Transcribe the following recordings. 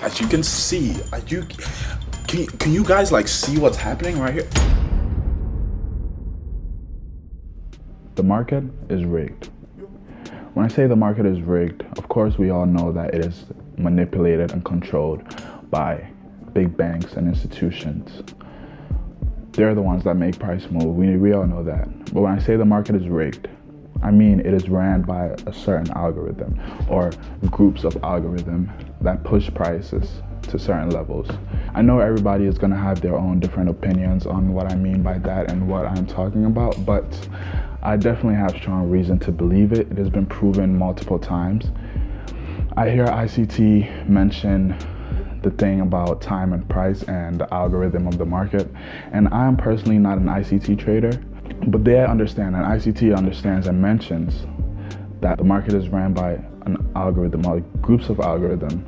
As you can see, can you guys like see what's happening right here? The market is rigged. When I say the market is rigged, of course we all know that it is manipulated and controlled by big banks and institutions. They're the ones that make price move. We all know that. But when I say the market is rigged, I mean it is ran by a certain algorithm or groups of algorithms that push prices to certain levels. I know everybody is going to have their own different opinions on what I mean by that and what I'm talking about, but I definitely have strong reason to believe it. It has been proven multiple times. I hear ICT mention the thing about time and price and the algorithm of the market, and I'm personally not an ICT trader, but they understand, and ICT understands and mentions that the market is ran by an algorithm or groups of algorithms.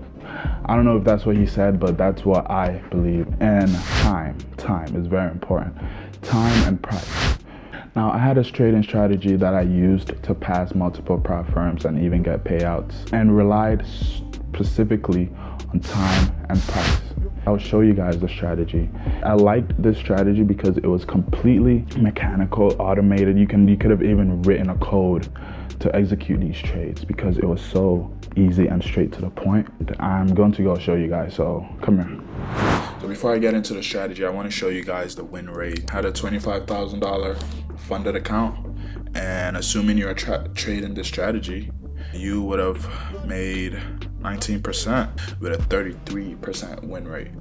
I don't know if that's what he said, but that's what I believe. And time is very important. Time and price. Now, I had a trading strategy that I used to pass multiple prop firms and even get payouts, and relied specifically on time and price. I'll show you guys the strategy. I liked this strategy because it was completely mechanical, automated. You could have even written a code to execute these trades because it was so easy and straight to the point. I'm going to go show you guys, so come here. So before I get into the strategy, I want to show you guys the win rate. I had a $25,000 funded account, and assuming you're trading this strategy, you would have made 19% with a 33% win rate.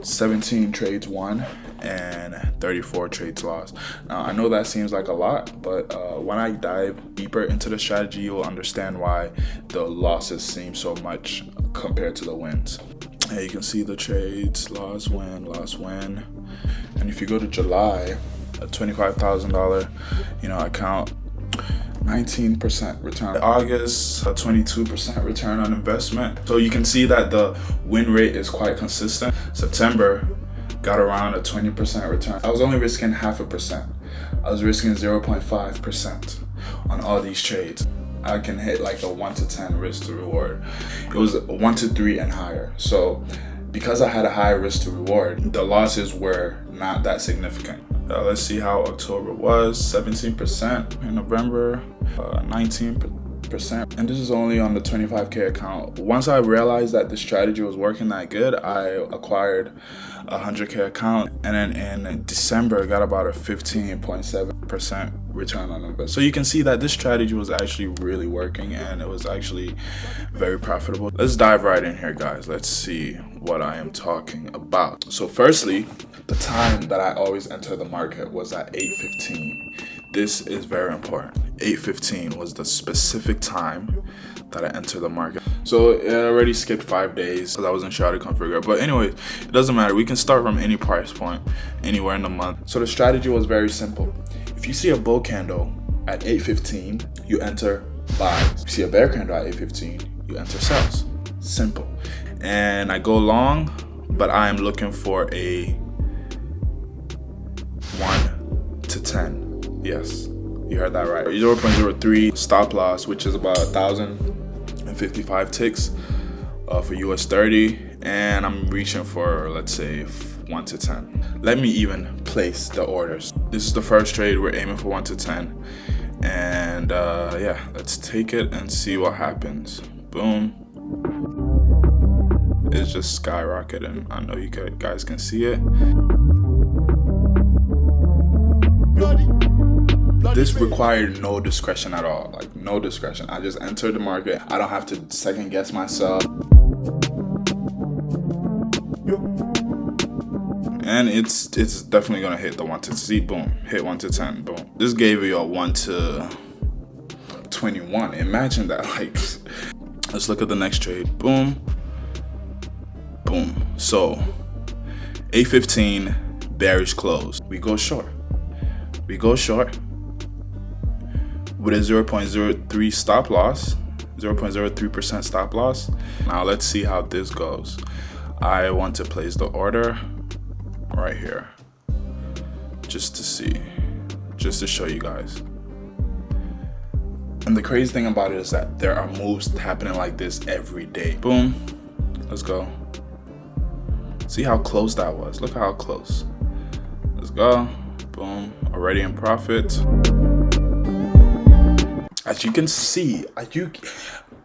17 trades won and 34 trades lost. Now, I know that seems like a lot, but when I dive deeper into the strategy, you'll understand why the losses seem so much compared to the wins. And you can see the trades, loss, win, and if you go to July, a $25,000 account, 19% return. August, a 22% return on investment. So you can see that the win rate is quite consistent. September got around a 20% return. I was only risking 0.5%. I was risking 0.5% on all these trades. I can hit like a 1 to 10 risk to reward. It was 1 to 3 and higher. So because I had a high risk to reward, the losses were not that significant. Let's see how October was. 17%. In November, 19%. And this is only on the 25K account. Once I realized that the strategy was working that good, I acquired a 100K account. And then in December, I got about a 15.7% return on investment. So you can see that this strategy was actually really working, and it was actually very profitable. Let's dive right in here, guys. Let's see what I am talking about. So firstly, the time that I always enter the market was at 8:15. This is very important. 8:15 was the specific time that I entered the market. So it already skipped 5 days because I wasn't sure how to configure. But anyways, it doesn't matter. We can start from any price point, anywhere in the month. So the strategy was very simple. If you see a bull candle at 8:15, you enter buys. If you see a bear candle at 8:15, you enter sells. Simple. And I go long, but I am looking for a 1 to 10. Yes, you heard that right. 0.03 stop loss, which is about 1,055 ticks for US 30. And I'm reaching for, let's say, 1 to 10. Let me even place the orders. This is the first trade. We're aiming for 1 to 10. And yeah, let's take it and see what happens. Boom. It's just skyrocketing. I know you guys can see it. This required no discretion at all, like no discretion. I just entered the market. I don't have to second guess myself. And it's definitely gonna hit the 1 to see, boom, hit 1 to 10, boom. This gave you a 1 to 21. Imagine that. Like, let's look at the next trade. Boom, boom. So 8:15 bearish close. We go short with a 0.03 stop loss, 0.03% stop loss. Now let's see how this goes. I want to place the order right here just to see, just to show you guys. And the crazy thing about it is that there are moves happening like this every day. Boom, Let's go. See how close that was. Look how close. Let's go. Boom. Already in profit. As you can see,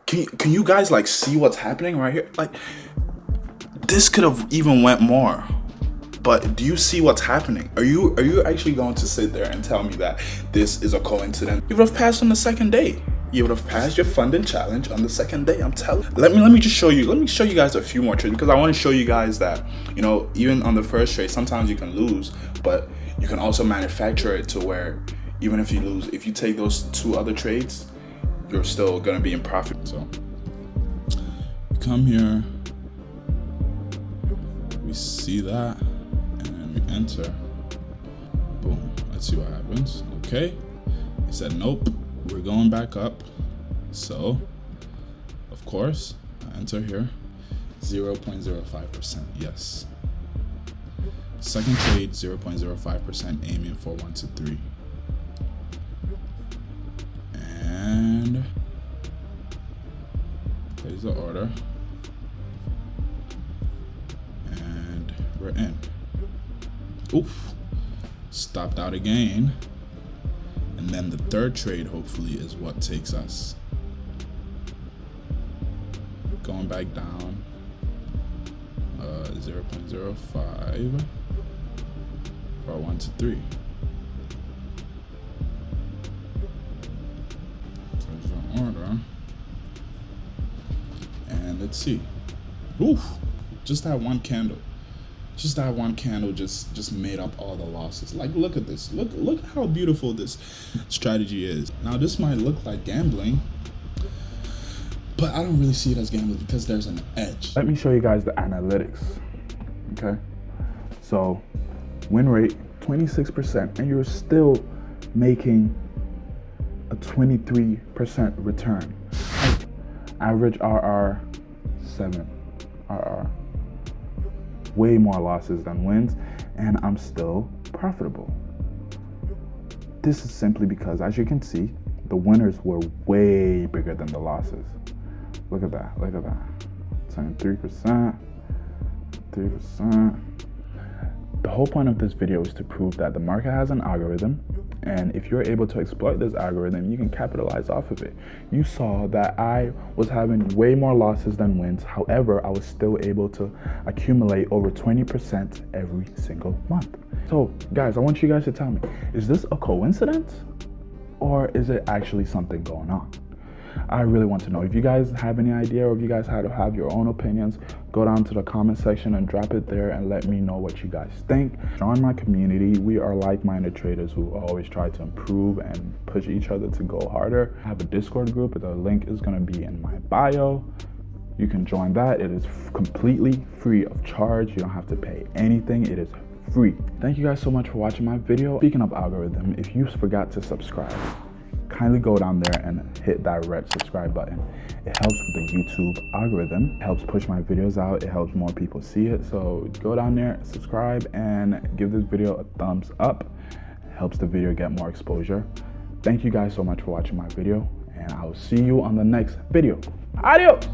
can you guys like see what's happening right here? Like, this could have even went more. But do you see what's happening? Are you actually going to sit there and tell me that this is a coincidence? You would have passed on the second day. You would have passed your funding challenge on the second day. I'm telling. Let me just show you. Let me show you guys a few more trades, because I want to show you guys that, you know, even on the first trade, sometimes you can lose, but you can also manufacture it to where even if you lose, if you take those 2 other trades, you're still gonna be in profit. So we come here, we see that, and then we enter. Boom. Let's see what happens. Okay. He said nope. We're going back up. So, of course, I enter here. 0.05%. Yes. Second trade, 0.05%, aiming for 1 to 3. And place the order. And we're in. Oof. Stopped out again. And then the third trade, hopefully, is what takes us. Going back down. 0.05 for 1 to 3. There's the order. And let's see. Oof! Just that one candle. Just that one candle just made up all the losses. Like, look at this. Look how beautiful this strategy is. Now, this might look like gambling, but I don't really see it as gambling because there's an edge. Let me show you guys the analytics. Okay. So, win rate 26%, and you're still making a 23% return. Average RR 7 RR. Way more losses than wins, and I'm still profitable. This is simply because, as you can see, the winners were way bigger than the losses. Look at that, look at that. 3%, 3%. The whole point of this video is to prove that the market has an algorithm, and if you're able to exploit this algorithm, you can capitalize off of it. You saw that I was having way more losses than wins. However, I was still able to accumulate over 20% every single month. So guys, I want you guys to tell me, is this a coincidence or is it actually something going on? I really want to know. If you guys have any idea, or if you guys have your own opinions, go down to the comment section and drop it there and let me know what you guys think. Join my community. We are like-minded traders who always try to improve and push each other to go harder. I have a Discord group. The link is going to be in my bio. You can join that. It is completely free of charge. You don't have to pay anything. It is free. Thank you guys so much for watching my video. Speaking of algorithm, if you forgot to subscribe, kindly go down there and hit that red subscribe button. It helps with the YouTube algorithm. It helps push my videos out. It helps more people see it. So go down there, subscribe, and give this video a thumbs up. It helps the video get more exposure. Thank you guys so much for watching my video, and I will see you on the next video. Adios!